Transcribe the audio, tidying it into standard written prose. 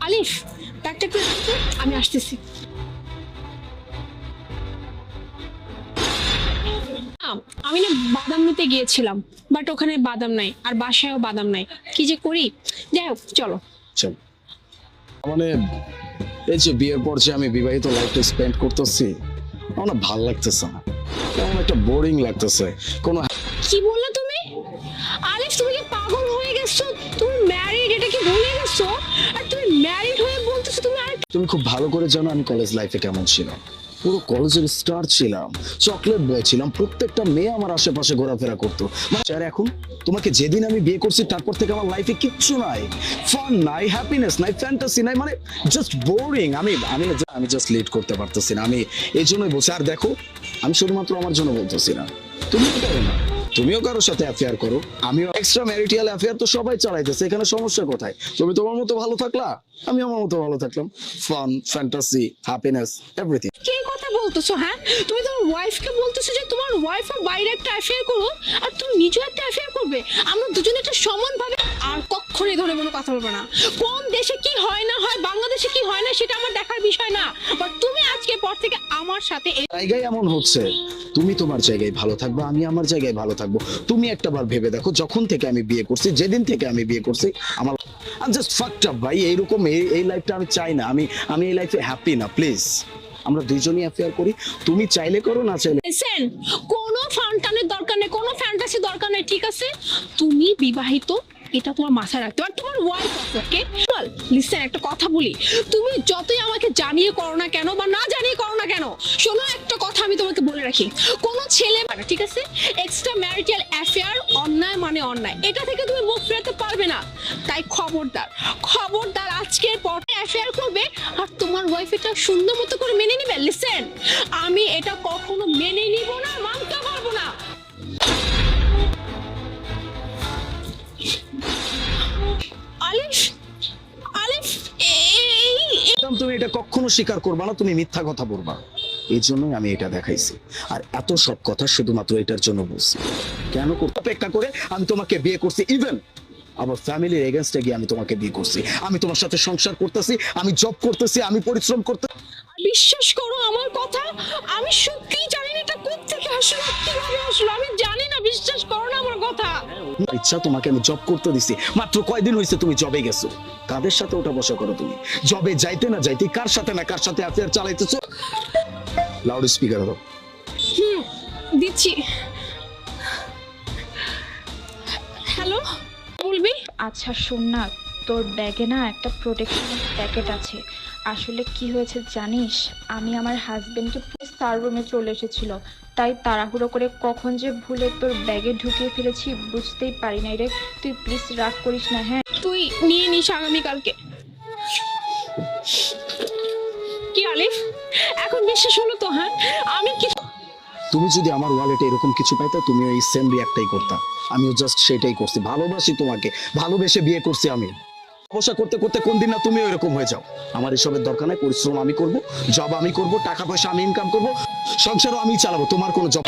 আলিফ, ব্যাগটা একটু রাখ তো, আমি আসতেছি। আমি না বাদাম নিতে গিয়েছিলাম, বাট ওখানে বাদাম নাই, আর বাসায়ও বাদাম নাই। কি যে করি, যাই হোক চলো। চল। মানে এই যে বিয়ের পর যে আমি বিবাহিত লাইফটা স্পেন্ড করতেছি, আমার না ভাল লাগতেছে না, কেমন একটা বোরিং লাগতেছে। কোনো কি বললে তুমি? আলিফ, তুমি কি পাগল হয়ে গেছো? তুমি ম্যারিড, এটা কি ভুলে গেছো? আর তুমি ম্যারিড হয়ে বলতেছো তুমি আর তুমি খুব ভালো করে জানো আমি কলেজ লাইফে কেমন ছিলাম। পুরো কলেজের স্টার ছিলাম, চকলেট বয় ছিলাম, প্রত্যেকটা মেয়ে আমার আশেপাশে ঘোরাফেরা করতো। আর এখন তোমাকে যেদিন আমি বিয়ে করছি তারপর থেকে আমার লাইফে কিচ্ছু নাই, ফান নাই, হ্যাপিনেস নাই, ফ্যান্টাসি নাই, মানে জাস্ট বোরিং। আমি আমি আমি জাস্ট লিড করতে পারতেছি না, আমি এই জন্যই বলছি। আর দেখো, আমি শুধুমাত্র আমার জন্য বলতেছি না, তুমিও করো না, তুমিও কারোর সাথে অ্যাফেয়ার করো, আমিও এক্সট্রা ম্যারিটাল অ্যাফেয়ার তো সবাই চালাইতেছে, এখানে সমস্যা কোথায়? তুমি তোমার মতো ভালো থাকলা, আমি আমার মতো ভালো থাকলাম, ফান, ফ্যান্টাসি, হ্যাপিনেস, এভরিথিং। কে কথা বলতেছো? হ্যাঁ, তুমি তোমার ওয়াইফকে বলতেছো যে তোমার ওয়াইফ আর বাইরে একটা অ্যাফেয়ার করো, আর তুমি নিজেও একটা অ্যাফেয়ার করবে। আমরা দুজনে একটা সমান ভাবে। আর কখনো এই ধরনের কোনো কথা বলবে না। কোন দেশে কি হয় না হয়, বাংলাদেশে কি হয় না সেটা আমার দেখার বিষয় না। বাট তুমি আজকের পর থেকে আমার সাথে জায়গায় এমন হচ্ছে, তুমি তোমার জায়গায় ভালো থাকবে, আমি আমার জায়গায় ভালো থাকবো। তুমি একটা বার ভেবে দেখো, যখন থেকে আমি বিয়ে করছি, যেদিন থেকে আমি বিয়ে করছি, আমার জাস্ট ফাকড আপ ভাই। এইরকম এই লাইফটা আমি চাই না, আমি এই লাইফে হ্যাপি না। প্লিজ আমরা দুইজনই অ্যাফেয়ার করি, তুমি চাইলে করো, না চাইলে। লিসেন, কোনো ফান্টানের দরকার নেই, কোনো ফ্যান্টাসি দরকার নেই, ঠিক আছে? তুমি বিবাহিত, এটা তোমার মাথায় রাখতে হবে। আর তোমার ওয়াইফ আছে, ওকে? লিসেন, একটা কথা বলি, তুমি যতই আমাকে জানিয়ে করো না কেন বা না জানিয়ে করো না কেন, শোনো একটা কথা আমি তোমাকে বলে রাখি, কোনো ছেলে মানে, ঠিক আছে, এক্সট্রা ম্যারিটাল অ্যাফেয়ার অন্যায় মানে অন্যায়, এটা থেকে তুমি মুখ ফেরাতে পারবে না। তাই খবরদার, খবরদার, আজকের পর অ্যাফেয়ার করবে আর তোমার ওয়াইফ এটা সুন্দর মতো করে মেনে নিবে। লিসেন, আমি এটা কখনো মেনে নিব না, মানতে পারবো না। আলিফ, আলিফ, তুমি এটা কখনো স্বীকার করবা না, তুমি মিথ্যা কথা বলবা, এই জন্যই আমি এটা দেখাইছি। আর এত সব কথা শুধুমাত্র এটার জন্য বলছি। কেন করতে অপেক্ষা করে আমি তোমাকে বিয়ে করছি, ইভেন আমার ফ্যামিলির এগেইনস্টে গিয়ে আমি তোমাকে বিয়ে করছি। আমি তোমার সাথে সংসার করতেছি, আমি জব করতেছি, আমি পরিশ্রম করতে। বিশ্বাস করো আমার কথা, আমি সত্যি জানি না এটা কোত্থেকে আসলো, কিভাবে আসলো, আমি জানি না। বিশ্বাস করো না আমার কথা। ইচ্ছা, তোমাকে আমি জব করতে দিছি, মাত্র কয়দিন হয়েছে তুমি জবে গেছো, কাদের সাথে ওঠা বসা করো তুমি? জবে যাইতে না যাইতে কার সাথে না কার সাথে অ্যাফেয়ার চালাইতেছো। লাউড স্পিকার দাও। দিচ্ছি। হ্যালো, বলবি? আচ্ছা শোন না, তোর ব্যাগে না একটা প্রোটেকশনের প্যাকেট আছে। আসলে কি হয়েছে জানিস, আমি আমার হাজবেন্ডকে তার রুমে চলে এসেছিল, তাই তাড়াহুড়ো করে কখন যে ভুলে তোর ব্যাগে ঢুকিয়ে ফেলেছি বুঝতেই পারি নাই রে। তুই প্লিজ রাগ করিস না, হ্যাঁ? তুই নিয়ে নিস আগামীকালকে। কি আলিফ, এখন বিশ্বাস হলো তো? হ্যাঁ, আমি কি তুমি যদি আমার ওয়ালেটে এরকম কিছু পাইতা, তুমি ওই সেম রিঅ্যাক্টটাই করতা। আমিও জাস্ট সেটাই করছি, ভালোবাসি তোমাকে, ভালোবেসে বিয়ে করছি আমি। বসা করতে করতে কোন দিন না তুমি এরকম হয়ে যাও। আমার এসবের দরকার নাই, পরিশ্রম আমি করব, জব আমি করব, টাকা পয়সা আমি ইনকাম করব, সংসারও আমি চালাবো, তোমার কোনো জব